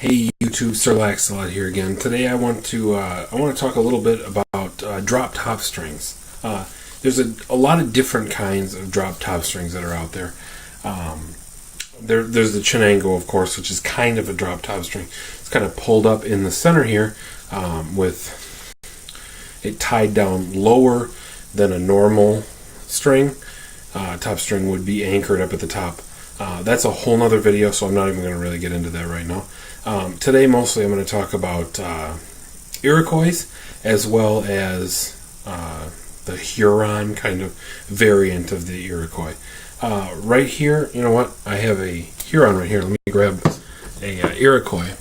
Hey YouTube, Sir Laxalot here again. Today I want to talk a little bit about drop top strings. There's a lot of different kinds of drop top strings that are out there. There's the Chenango, of course, which is kind of a drop top string. It's kind of pulled up in the center here with it tied down lower than a normal string. Top string would be anchored up at the top. That's a whole nother video, so I'm not even going to really get into that right now. Today, mostly, I'm going to talk about Iroquois as well as the Huron kind of variant of the Iroquois. Right here, you know what? I have a Huron right here. Let me grab a Iroquois.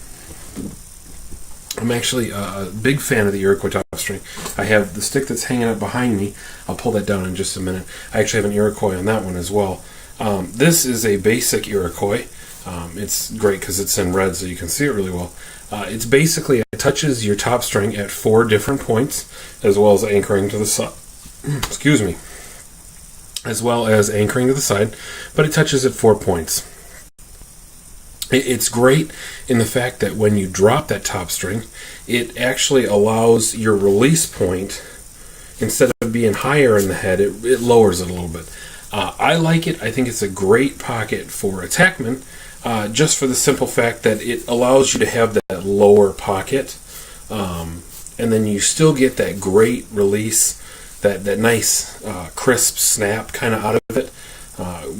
I'm actually a big fan of the Iroquois top string. I have the stick that's hanging up behind me. I'll pull that down in just a minute. I actually have an Iroquois on that one as well. This is a basic Iroquois. It's great because it's in red so you can see it really well. It's basically, it touches your top string at 4 different points, as well as anchoring to the side. Excuse me. As well as anchoring to the side, but it touches at 4 points. It's great in the fact that when you drop that top string, it actually allows your release point, instead of being higher in the head, it lowers it a little bit. I like it. I think it's a great pocket for attackmen, just for the simple fact that it allows you to have that lower pocket, and then you still get that great release, that nice crisp snap kind of out of it.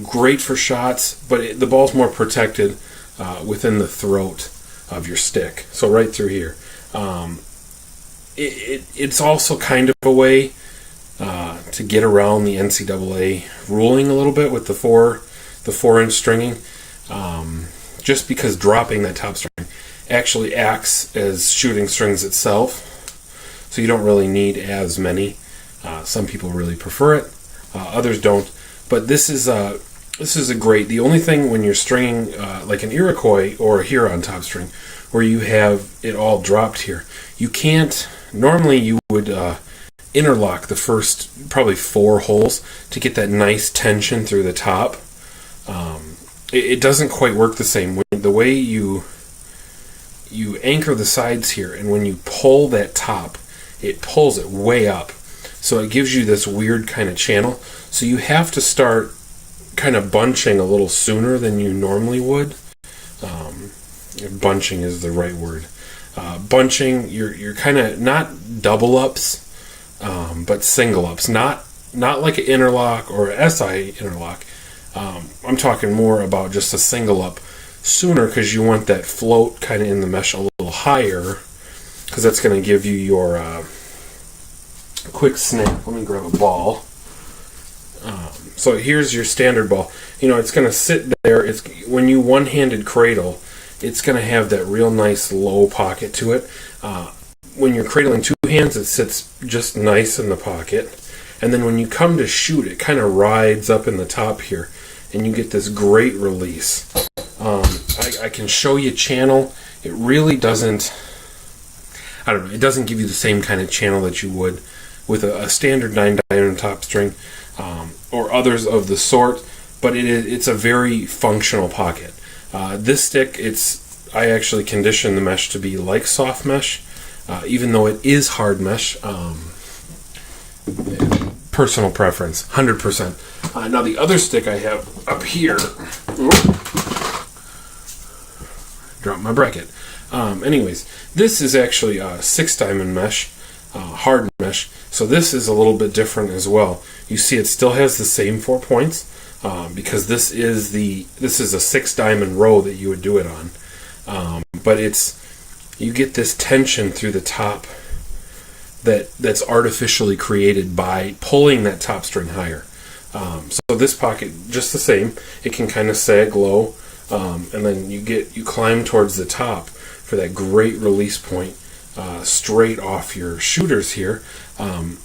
Great for shots, but the ball's more protected within the throat of your stick, so right through here. It's also kind of a way to get around the NCAA ruling a little bit with the 4-inch stringing, just because dropping that top string actually acts as shooting strings itself, so you don't really need as many. Some people really prefer it, others don't. But this is a great. The only thing when you're stringing like an Iroquois or a Huron top string, where you have it all dropped here, you can't. Normally, you would interlock the first probably 4 holes to get that nice tension through the top. It doesn't quite work the same. The way you anchor the sides here, and when you pull that top, it pulls it way up. So it gives you this weird kind of channel. So you have to start kind of bunching a little sooner than you normally would. Bunching is the right word. Bunching, you're kind of not double ups, but single ups. Not like an interlock or an SI interlock. I'm talking more about just a single up sooner, because you want that float kind of in the mesh a little higher, because that's going to give you your quick snap. Let me grab a ball. So here's your standard ball. You know, it's going to sit there. When you one-handed cradle, it's going to have that real nice low pocket to it. When you're cradling 2 hands, it sits just nice in the pocket. And then when you come to shoot, it kind of rides up in the top here, and you get this great release. I can show you channel. It really doesn't, I don't know, it doesn't give you the same kind of channel that you would with a standard 9-diamond top string, or others of the sort, but it's a very functional pocket. This stick, I actually condition the mesh to be like soft mesh, even though it is hard mesh. Personal preference, 100%. Now the other stick I have up here, drop my bracket. Anyways, this is actually a 6-diamond mesh, hard mesh. So this is a little bit different as well. You see, it still has the same 4 points, because this is a 6-diamond row that you would do it on. But you get this tension through the top that's artificially created by pulling that top string higher. So this pocket, just the same, it can kind of sag low, and then you climb towards the top for that great release point, straight off your shooters here. All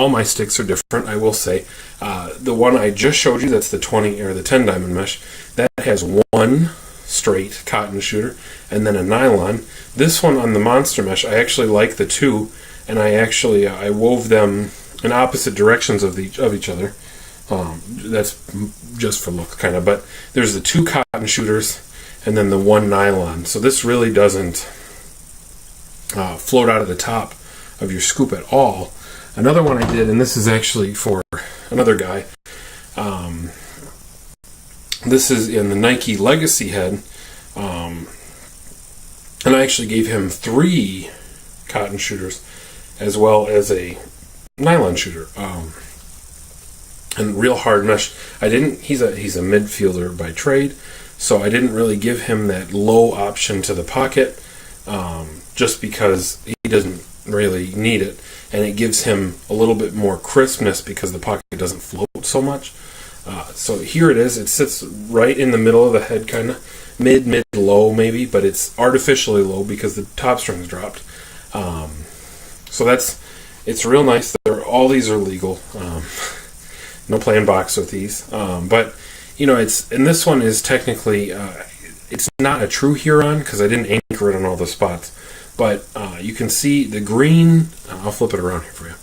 my sticks are different, I will say. The one I just showed you, that's the 20 or the 10-diamond mesh, that has 1 straight cotton shooter and then a nylon. This one on the monster mesh, I actually like the 2, and I wove them in opposite directions of each other. That's just for look, kind of. But there's the 2 cotton shooters, and then the one nylon. So this really doesn't float out of the top of your scoop at all. Another one I did, and this is actually for another guy. This is in the Nike Legacy head, and I actually gave him 3 cotton shooters as well as a nylon shooter, and real hard mesh. He's a midfielder by trade, so I didn't really give him that low option to the pocket, just because he doesn't really need it, and it gives him a little bit more crispness because the pocket doesn't float so much. So here it is. It sits right in the middle of the head, kind of mid-low maybe, but it's artificially low because the top string's dropped. So it's real nice. All these are legal. No playing box with these. But and this one is technically it's not a true Huron because I didn't anchor it on all the spots. But you can see the green. I'll flip it around here for you.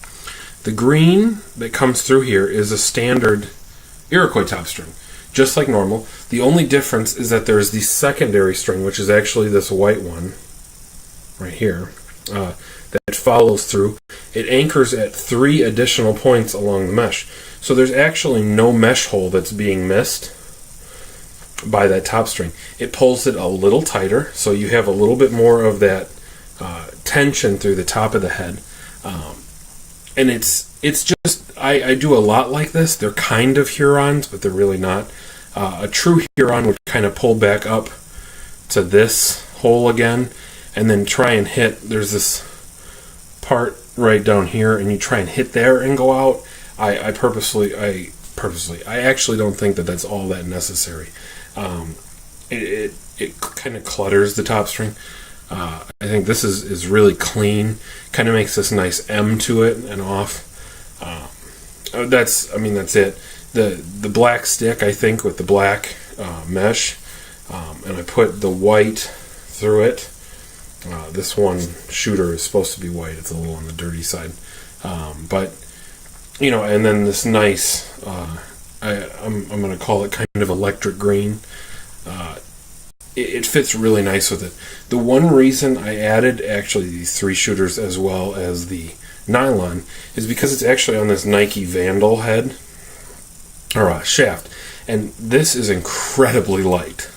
The green that comes through here is a standard Iroquois top string, just like normal. The only difference is that there's the secondary string, which is actually this white one right here, that follows through. It anchors at 3 additional points along the mesh. So there's actually no mesh hole that's being missed by that top string. It pulls it a little tighter, so you have a little bit more of that tension through the top of the head. And it's just, I do a lot like this. They're kind of Hurons, but they're really not. A true Huron would kind of pull back up to this hole again, and then try and hit. There's this part right down here, and you try and hit there and go out. I actually don't think that that's all that necessary. It kind of clutters the top string. I think this is really clean. Kind of makes this nice M to it and off. That's it. The black stick, I think, with the black mesh, and I put the white through it. This one shooter is supposed to be white. It's a little on the dirty side, but and then this nice. I'm going to call it kind of electric green. It fits really nice with it. The one reason I added actually these 3 shooters as well as the nylon is because it's actually on this Nike Vandal head or shaft, and this is incredibly light.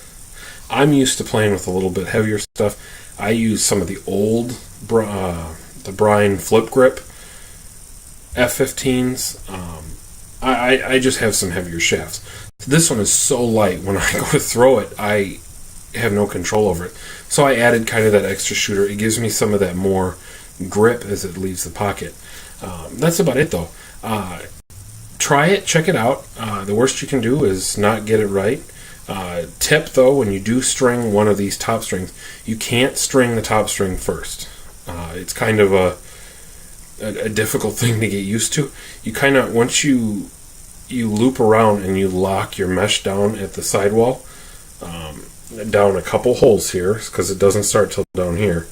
I'm used to playing with a little bit heavier stuff. I use some of the old the Brian Flip Grip F15s. I just have some heavier shafts. This one is so light, when I go to throw it, I have no control over it. So I added kind of that extra shooter. It gives me some of that more grip as it leaves the pocket. That's about it, though. Try it, check it out. The worst you can do is not get it right. Tip, though, when you do string one of these top strings, you can't string the top string first. It's kind of a difficult thing to get used to. You kind of, once you loop around and you lock your mesh down at the sidewall, down a couple holes here, because it doesn't start till down here.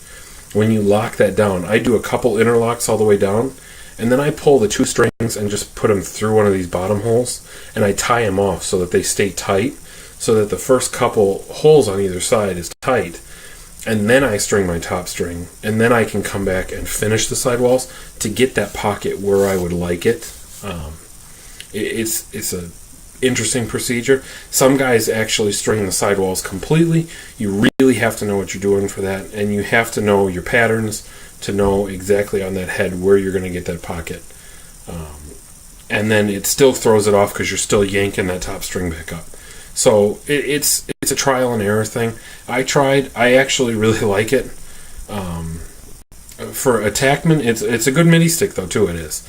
When you lock that down, I do a couple interlocks all the way down, and then I pull the 2 strings and just put them through one of these bottom holes, and I tie them off so that they stay tight, so that the first couple holes on either side is tight, and then I string my top string, and then I can come back and finish the sidewalls to get that pocket where I would like it. It's a interesting procedure. Some guys actually string the sidewalls completely. You really have to know what you're doing for that, and you have to know your patterns to know exactly on that head where you're going to get that pocket. And then it still throws it off because you're still yanking that top string back up. So it's a trial and error thing. I tried. I actually really like it. For attackman, it's a good MIDI stick though too. It is.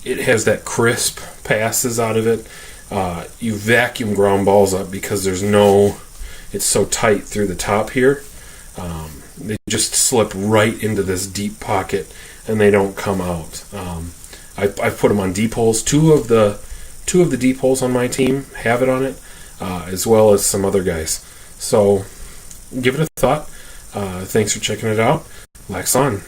It has that crisp passes out of it. You vacuum ground balls up because it's so tight through the top here. They just slip right into this deep pocket and they don't come out. I've put them on deep holes. Two of the deep holes on my team have it on it, as well as some other guys. So give it a thought. Thanks for checking it out. Wax on.